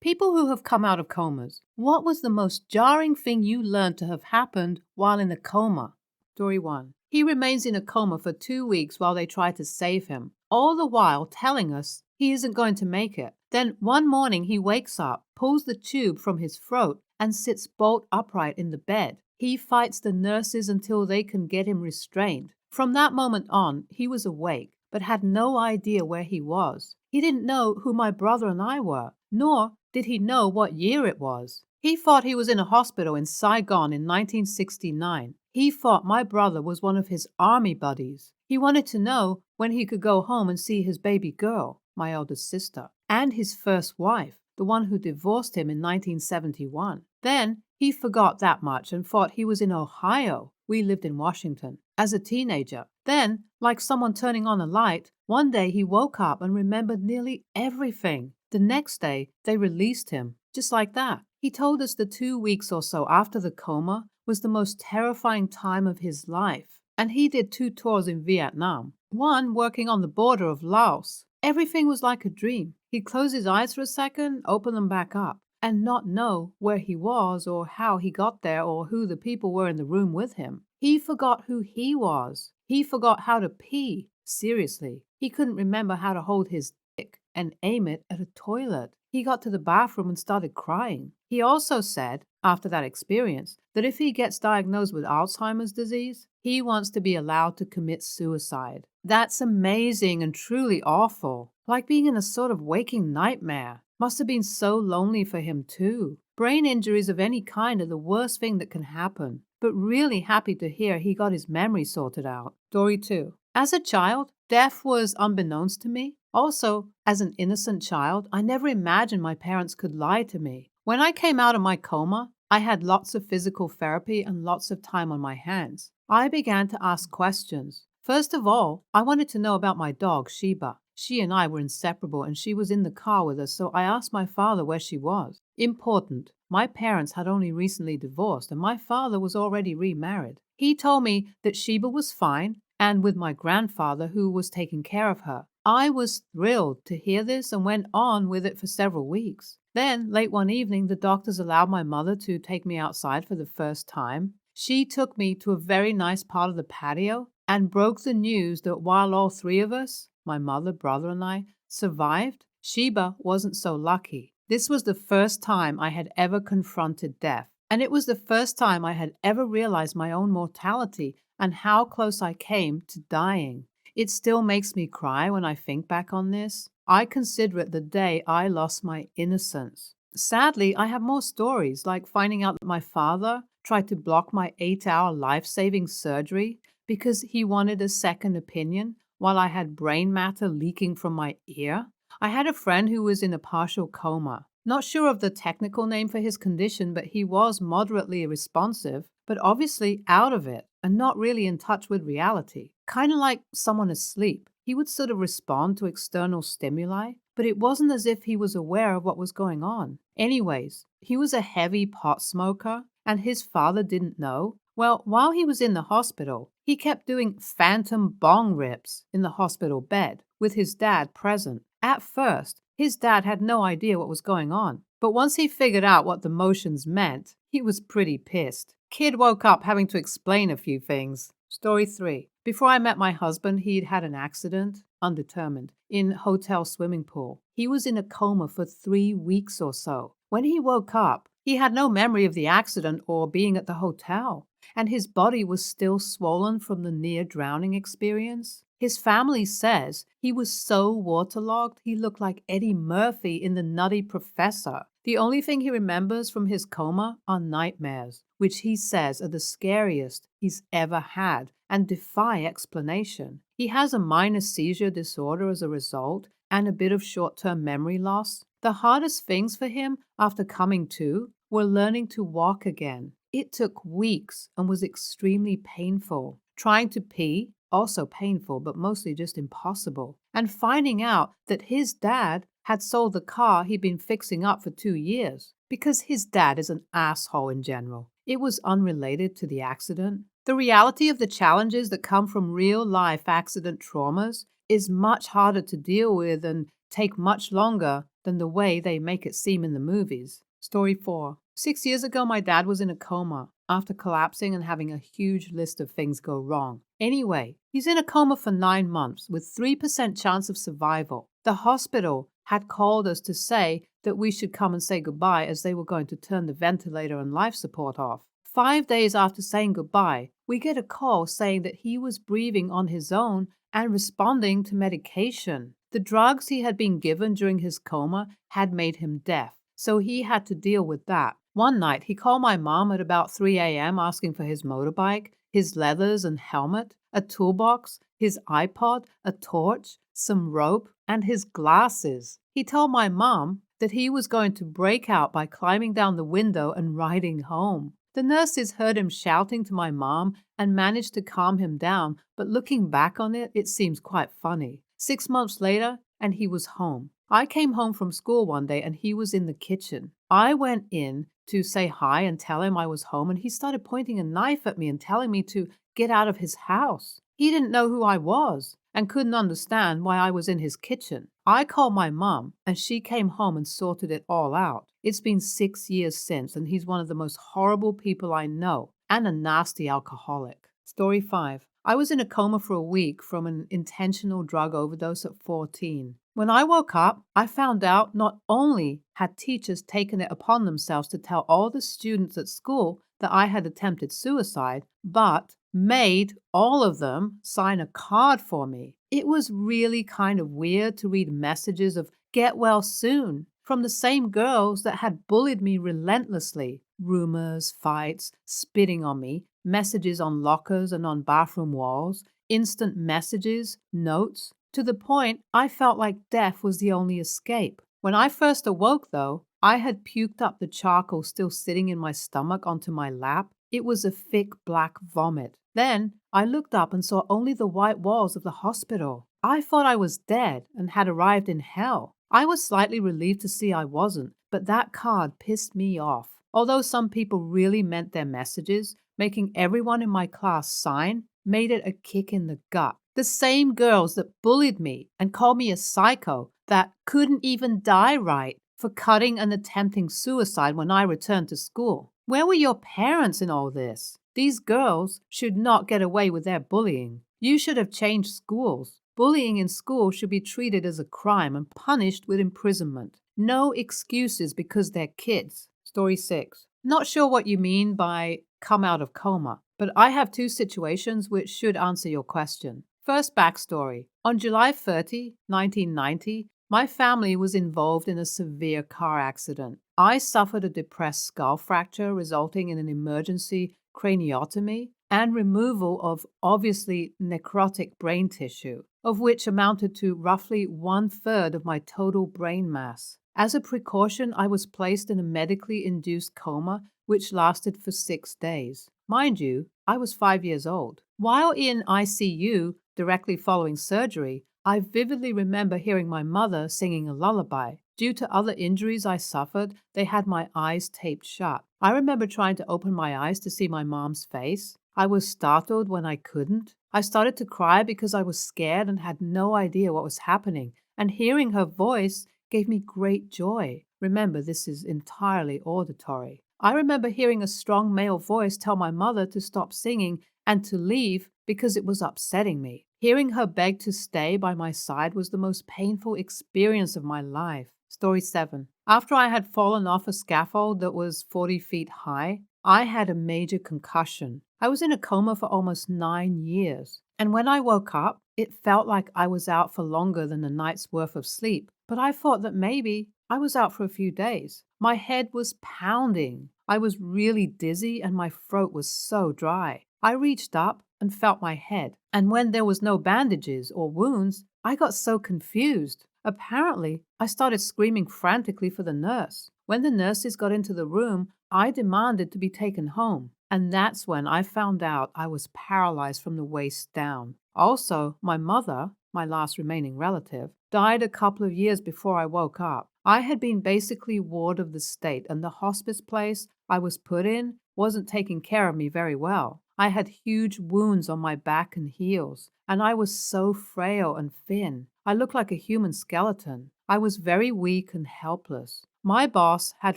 People who have come out of comas, what was the most jarring thing you learned to have happened while in a coma? Story 1. He remains in a coma for 2 weeks while they try to save him, all the while telling us he isn't going to make it. Then one morning he wakes up, pulls the tube from his throat, and sits bolt upright in the bed. He fights the nurses until they can get him restrained. From that moment on, he was awake, but had no idea where he was. He didn't know who my brother and I were, nor did he know what year it was. He thought he was in a hospital in Saigon in 1969. He thought my brother was one of his army buddies. He wanted to know when he could go home and see his baby girl, my eldest sister, and his first wife, the one who divorced him in 1971. Then he forgot that much and thought he was in Ohio. We lived in Washington. As a teenager. Then, like someone turning on a light, one day he woke up and remembered nearly everything. The next day, they released him, just like that. He told us the 2 weeks or so after the coma was the most terrifying time of his life. And he did 2 tours in Vietnam, one working on the border of Laos. Everything was like a dream. He'd close his eyes for a second, open them back up, and not know where he was or how he got there or who the people were in the room with him. He forgot who he was. He forgot how to pee. Seriously. He couldn't remember how to hold his dick and aim it at a toilet. He got to the bathroom and started crying. He also said, after that experience, that if he gets diagnosed with Alzheimer's disease, he wants to be allowed to commit suicide. That's amazing and truly awful. Like being in a sort of waking nightmare. Must have been so lonely for him too. Brain injuries of any kind are the worst thing that can happen. But really happy to hear he got his memory sorted out. Story 2. As a child, death was unbeknownst to me. Also, as an innocent child, I never imagined my parents could lie to me. When I came out of my coma, I had lots of physical therapy and lots of time on my hands. I began to ask questions. First of all, I wanted to know about my dog, Sheba. She and I were inseparable and she was in the car with us, so I asked my father where she was. Important. My parents had only recently divorced and my father was already remarried. He told me that Sheba was fine and with my grandfather who was taking care of her. I was thrilled to hear this and went on with it for several weeks. Then, late one evening, the doctors allowed my mother to take me outside for the first time. She took me to a very nice part of the patio and broke the news that while all 3 of us, my mother, brother, and I, survived, Sheba wasn't so lucky. This was the first time I had ever confronted death, and it was the first time I had ever realized my own mortality and how close I came to dying. It still makes me cry when I think back on this. I consider it the day I lost my innocence. Sadly, I have more stories, like finding out that my father tried to block my 8-hour life-saving surgery because he wanted a second opinion while I had brain matter leaking from my ear. I had a friend who was in a partial coma. Not sure of the technical name for his condition, but he was moderately responsive, but obviously out of it and not really in touch with reality. Kind of like someone asleep. He would sort of respond to external stimuli, but it wasn't as if he was aware of what was going on. Anyways, he was a heavy pot smoker, and his father didn't know. Well, while he was in the hospital, he kept doing phantom bong rips in the hospital bed with his dad present. At first, his dad had no idea what was going on, but once he figured out what the motions meant, he was pretty pissed. Kid woke up having to explain a few things. Story 3. Before I met my husband, he'd had an accident, undetermined, in hotel swimming pool. He was in a coma for 3 weeks or so. When he woke up, he had no memory of the accident or being at the hotel, and his body was still swollen from the near-drowning experience. His family says he was so waterlogged he looked like Eddie Murphy in The Nutty Professor. The only thing he remembers from his coma are nightmares, which he says are the scariest he's ever had and defy explanation. He has a minor seizure disorder as a result and a bit of short-term memory loss. The hardest things for him after coming to were learning to walk again. It took weeks and was extremely painful. Trying to pee, also painful, but mostly just impossible. And finding out that his dad had sold the car he'd been fixing up for 2 years. Because his dad is an asshole in general. It was unrelated to the accident. The reality of the challenges that come from real-life accident traumas is much harder to deal with and take much longer than the way they make it seem in the movies. Story 4. 6 years ago, my dad was in a coma after collapsing and having a huge list of things go wrong. Anyway, he's in a coma for 9 months with 3% chance of survival. The hospital had called us to say that we should come and say goodbye as they were going to turn the ventilator and life support off. 5 days after saying goodbye, we get a call saying that he was breathing on his own and responding to medication. The drugs he had been given during his coma had made him deaf, so he had to deal with that. One night, he called my mom at about 3 a.m. asking for his motorbike, his leathers and helmet, a toolbox, his iPod, a torch, some rope, and his glasses. He told my mom that he was going to break out by climbing down the window and riding home. The nurses heard him shouting to my mom and managed to calm him down, but looking back on it, it seems quite funny. 6 months later, and he was home. I came home from school one day and he was in the kitchen. I went in to say hi and tell him I was home, and he started pointing a knife at me and telling me to get out of his house. He didn't know who I was and couldn't understand why I was in his kitchen. I called my mom and she came home and sorted it all out. It's been 6 years since, and he's one of the most horrible people I know and a nasty alcoholic. Story 5. I was in a coma for a week from an intentional drug overdose at 14. When I woke up, I found out not only had teachers taken it upon themselves to tell all the students at school that I had attempted suicide, but made all of them sign a card for me. It was really kind of weird to read messages of "get well soon" from the same girls that had bullied me relentlessly. Rumors, fights, spitting on me, messages on lockers and on bathroom walls, instant messages, notes, to the point I felt like death was the only escape. When I first awoke, though, I had puked up the charcoal still sitting in my stomach onto my lap. It was a thick black vomit. Then I looked up and saw only the white walls of the hospital. I thought I was dead and had arrived in hell. I was slightly relieved to see I wasn't, but that card pissed me off. Although some people really meant their messages, making everyone in my class sign made it a kick in the gut. The same girls that bullied me and called me a psycho that couldn't even die right for cutting and attempting suicide when I returned to school. Where were your parents in all this? These girls should not get away with their bullying. You should have changed schools. Bullying in school should be treated as a crime and punished with imprisonment. No excuses because they're kids. Story 6. Not sure what you mean by come out of coma, but I have 2 situations which should answer your question. First, backstory. On July 30, 1990, my family was involved in a severe car accident. I suffered a depressed skull fracture resulting in an emergency craniotomy and removal of obviously necrotic brain tissue, of which amounted to roughly 1/3 of my total brain mass. As a precaution, I was placed in a medically induced coma, which lasted for 6 days. Mind you, I was 5 years old. While in ICU, directly following surgery, I vividly remember hearing my mother singing a lullaby. Due to other injuries I suffered, they had my eyes taped shut. I remember trying to open my eyes to see my mom's face. I was startled when I couldn't. I started to cry because I was scared and had no idea what was happening, and hearing her voice gave me great joy. Remember, this is entirely auditory. I remember hearing a strong male voice tell my mother to stop singing and to leave because it was upsetting me. Hearing her beg to stay by my side was the most painful experience of my life. Story 7. After I had fallen off a scaffold that was 40 feet high, I had a major concussion. I was in a coma for almost 9 years. And when I woke up, it felt like I was out for longer than a night's worth of sleep. But I thought that maybe I was out for a few days. My head was pounding. I was really dizzy and my throat was so dry. I reached up and felt my head. And when there was no bandages or wounds, I got so confused. Apparently, I started screaming frantically for the nurse. When the nurses got into the room, I demanded to be taken home. And that's when I found out I was paralyzed from the waist down. Also, my mother, my last remaining relative, died a couple of years before I woke up. I had been basically ward of the state, and the hospice place I was put in wasn't taking care of me very well. I had huge wounds on my back and heels, and I was so frail and thin. I looked like a human skeleton. I was very weak and helpless. My boss had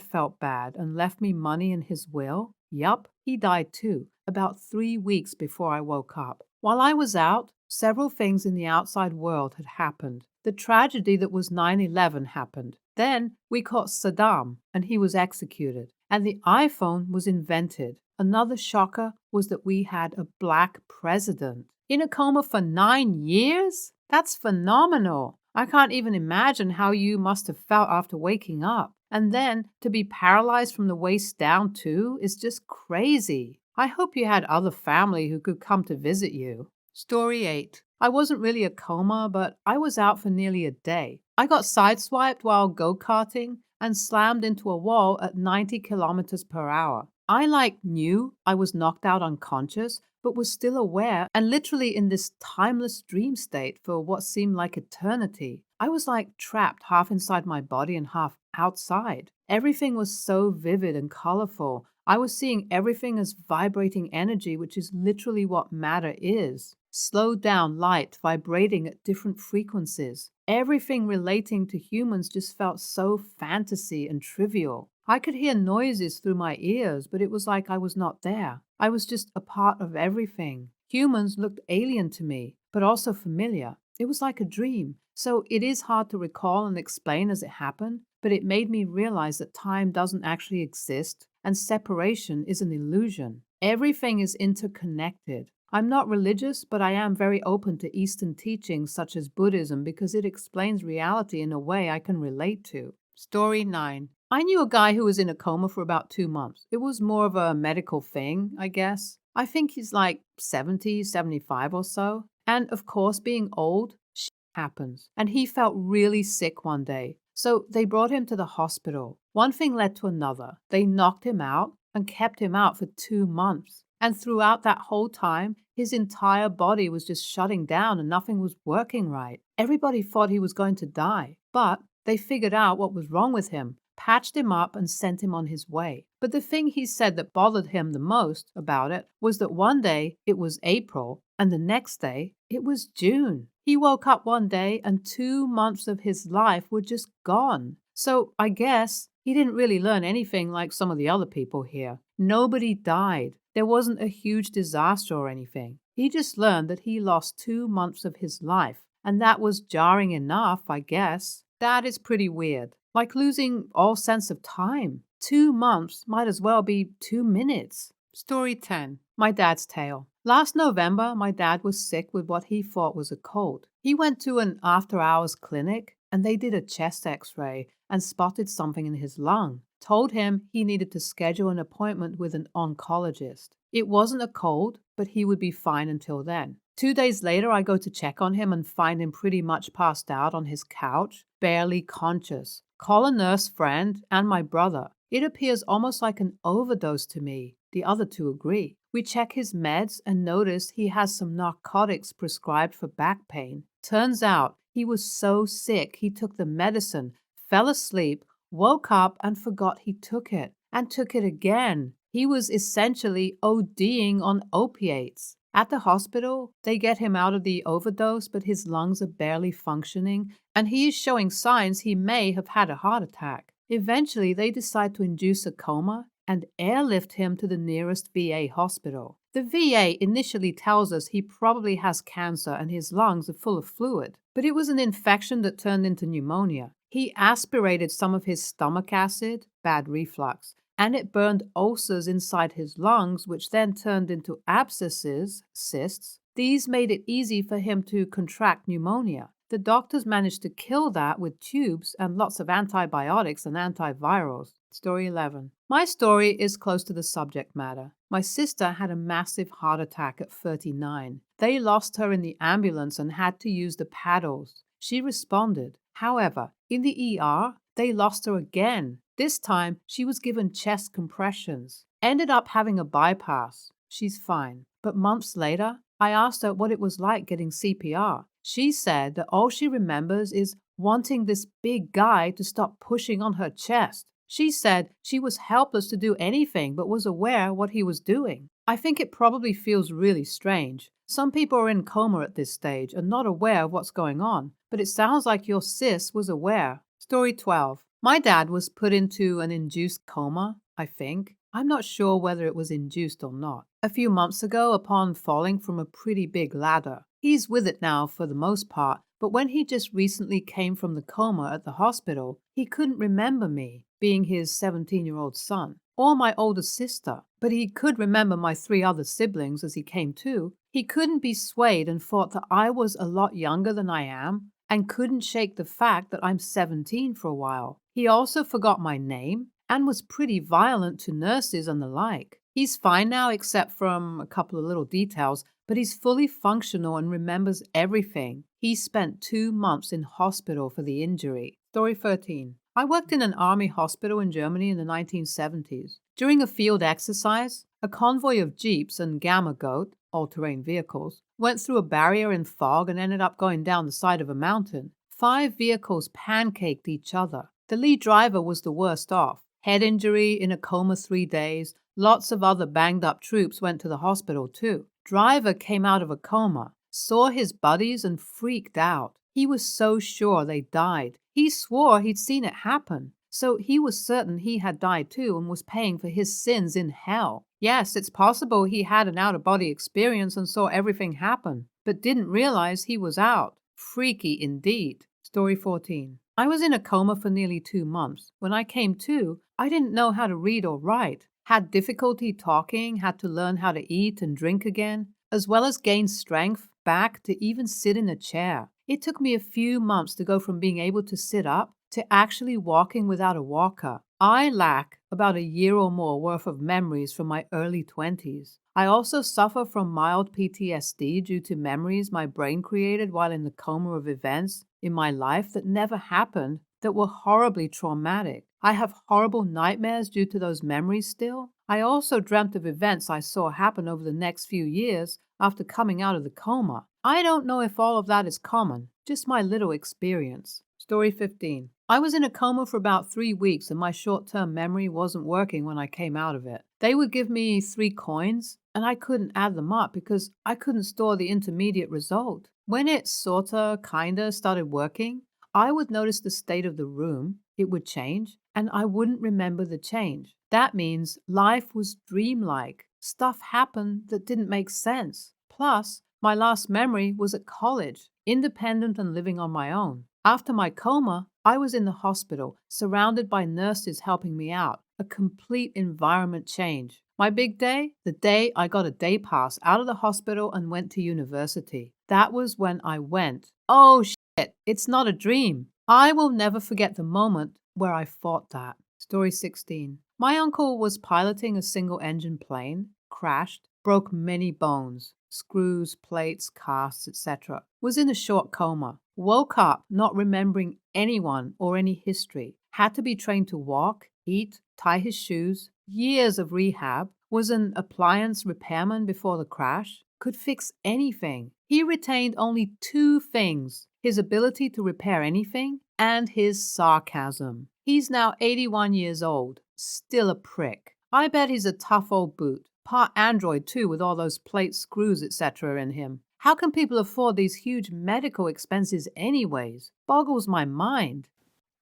felt bad and left me money in his will. Yup, he died too, about 3 weeks before I woke up. While I was out, several things in the outside world had happened. The tragedy that was 9/11 happened. Then we caught Saddam, and he was executed. And the iPhone was invented. Another shocker was that we had a black president. In a coma for 9 years? That's phenomenal. I can't even imagine how you must have felt after waking up. And then to be paralyzed from the waist down too is just crazy. I hope you had other family who could come to visit you. Story 8. I wasn't really a coma, but I was out for nearly a day. I got sideswiped while go-karting and slammed into a wall at 90 kilometers per hour. I knew I was knocked out unconscious, but was still aware and literally in this timeless dream state for what seemed like eternity. I was like trapped half inside my body and half outside. Everything was so vivid and colorful. I was seeing everything as vibrating energy, which is literally what matter is. Slowed down light vibrating at different frequencies. Everything relating to humans just felt so fantasy and trivial. I could hear noises through my ears, but it was like I was not there. I was just a part of everything. Humans looked alien to me, but also familiar. It was like a dream. So it is hard to recall and explain as it happened, but it made me realize that time doesn't actually exist and separation is an illusion. Everything is interconnected. I'm not religious, but I am very open to Eastern teachings such as Buddhism because it explains reality in a way I can relate to. Story 9. I knew a guy who was in a coma for about 2 months. It was more of a medical thing, I guess. I think he's like 70, 75 or so. And of course, being old, shit happens. And he felt really sick one day. So they brought him to the hospital. One thing led to another. They knocked him out and kept him out for 2 months. And throughout that whole time, his entire body was just shutting down and nothing was working right. Everybody thought he was going to die, but they figured out what was wrong with him, patched him up and sent him on his way. But the thing he said that bothered him the most about it was that one day it was April and the next day it was June. He woke up one day and 2 months of his life were just gone. So I guess he didn't really learn anything like some of the other people here. Nobody died. There wasn't a huge disaster or anything. He just learned that he lost 2 months of his life. And that was jarring enough, I guess. That is pretty weird. Like losing all sense of time. 2 months might as well be 2 minutes. Story 10. My dad's tale. Last November, my dad was sick with what he thought was a cold. He went to an after-hours clinic and they did a chest x-ray and spotted something in his lung. Told him he needed to schedule an appointment with an oncologist. It wasn't a cold, but he would be fine until then. 2 days later, I go to check on him and find him pretty much passed out on his couch, barely conscious. Call a nurse friend and my brother. It appears almost like an overdose to me. The other two agree. We check his meds and notice he has some narcotics prescribed for back pain. Turns out he was so sick he took the medicine, fell asleep, woke up and forgot he took it, and took it again. He was essentially ODing on opiates. At the hospital, they get him out of the overdose, but his lungs are barely functioning, and he is showing signs he may have had a heart attack. Eventually, they decide to induce a coma and airlift him to the nearest VA hospital. The VA initially tells us he probably has cancer and his lungs are full of fluid, but it was an infection that turned into pneumonia. He aspirated some of his stomach acid, bad reflux, and it burned ulcers inside his lungs, which then turned into abscesses, cysts. These made it easy for him to contract pneumonia. The doctors managed to kill that with tubes and lots of antibiotics and antivirals. Story 11. My story is close to the subject matter. My sister had a massive heart attack at 39. They lost her in the ambulance and had to use the paddles. She responded. However, in the ER, they lost her again. This time, she was given chest compressions. Ended up having a bypass. She's fine. But months later, I asked her what it was like getting CPR. She said that all she remembers is wanting this big guy to stop pushing on her chest. She said she was helpless to do anything but was aware what he was doing. I think it probably feels really strange. Some people are in coma at this stage and not aware of what's going on, but it sounds like your sis was aware. Story 12. My dad was put into an induced coma, I think. I'm not sure whether it was induced or not. A few months ago, upon falling from a pretty big ladder. He's with it now for the most part, but when he just recently came from the coma at the hospital, he couldn't remember me, being his 17-year-old son, or my older sister, but he could remember my 3 other siblings as he came to. He couldn't be swayed and thought that I was a lot younger than I am, and couldn't shake the fact that I'm 17 for a while. He also forgot my name and was pretty violent to nurses and the like. He's fine now except from a couple of little details, but he's fully functional and remembers everything. He spent 2 months in hospital for the injury. Story 13. I worked in an army hospital in Germany in the 1970s. During a field exercise, a convoy of jeeps and Gamma Goat, all-terrain vehicles, went through a barrier in fog and ended up going down the side of a mountain. 5 vehicles pancaked each other. The lead driver was the worst off. Head injury, in a coma 3 days. Lots of other banged-up troops went to the hospital too. Driver came out of a coma, saw his buddies and freaked out. He was so sure they died. He swore he'd seen it happen. So he was certain he had died too and was paying for his sins in hell. Yes, it's possible he had an out-of-body experience and saw everything happen, but didn't realize he was out. Freaky indeed. Story 14. I was in a coma for nearly 2 months. When I came to, I didn't know how to read or write, had difficulty talking, had to learn how to eat and drink again, as well as gain strength back to even sit in a chair. It took me a few months to go from being able to sit up to actually walking without a walker. I lack about a year or more worth of memories from my early 20s. I also suffer from mild PTSD due to memories my brain created while in the coma of events in my life that never happened, that were horribly traumatic. I have horrible nightmares due to those memories still. I also dreamt of events I saw happen over the next few years after coming out of the coma. I don't know if all of that is common, just my little experience. Story 15. I was in a coma for about 3 weeks and my short-term memory wasn't working when I came out of it. They would give me 3 coins and I couldn't add them up because I couldn't store the intermediate result. When it sorta, kinda started working, I would notice the state of the room, it would change, and I wouldn't remember the change. That means life was dreamlike. Stuff happened that didn't make sense. Plus, my last memory was at college, independent and living on my own. After my coma, I was in the hospital, surrounded by nurses helping me out. A complete environment change. My big day? The day I got a day pass out of the hospital and went to university. That was when I went. Oh shit, it's not a dream. I will never forget the moment where I thought that. Story 16. My uncle was piloting a single-engine plane, crashed, broke many bones, screws, plates, casts, etc. Was in a short coma. Woke up not remembering anyone or any history. Had to be trained to walk, eat, tie his shoes. Years of rehab. Was an appliance repairman before the crash. Could fix anything. He retained only 2 things: his ability to repair anything and his sarcasm. He's now 81 years old. Still a prick. I bet he's a tough old boot. Part android too, with all those plates, screws, etc. in him. How can people afford these huge medical expenses anyways? Boggles my mind.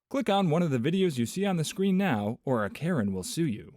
Click on one of the videos you see on the screen now, or a Karen will sue you.